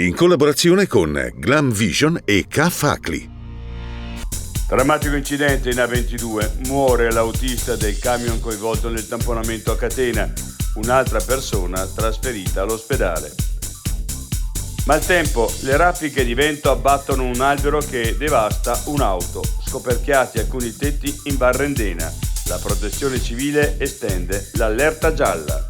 in collaborazione con Glam Vision e K-Facli. Drammatico incidente in A22, muore l'autista del camion coinvolto nel tamponamento a catena, un'altra persona trasferita all'ospedale. Maltempo, le raffiche di vento abbattono un albero che devasta un'auto, scoperchiati alcuni tetti in Barrendena, la protezione civile estende l'allerta gialla.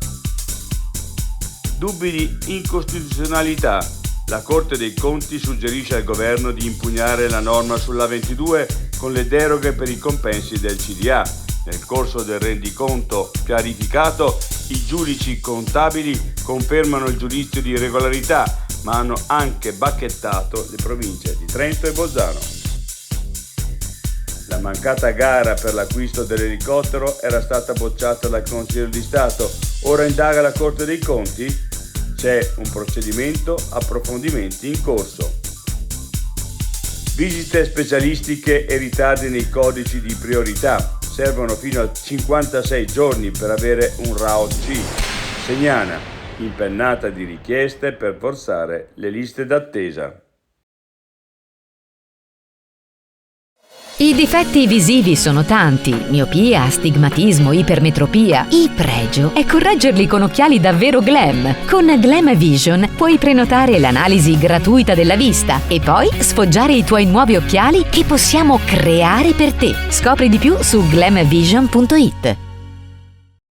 Dubbi di incostituzionalità, la Corte dei Conti suggerisce al governo di impugnare la norma sull'A22 con le deroghe per i compensi del CDA. Nel corso del rendiconto chiarificato, i giudici contabili confermano il giudizio di irregolarità, ma hanno anche bacchettato le province di Trento e Bolzano. La mancata gara per l'acquisto dell'elicottero era stata bocciata dal Consiglio di Stato. Ora indaga la Corte dei Conti? C'è un procedimento, approfondimenti in corso. Visite specialistiche e ritardi nei codici di priorità. Servono fino a 56 giorni per avere un RAO C. Segnana, impennata di richieste per forzare le liste d'attesa. I difetti visivi sono tanti: miopia, astigmatismo, ipermetropia. Il pregio è correggerli con occhiali davvero glam. Con Glam Vision puoi prenotare l'analisi gratuita della vista e poi sfoggiare i tuoi nuovi occhiali che possiamo creare per te. Scopri di più su glamvision.it.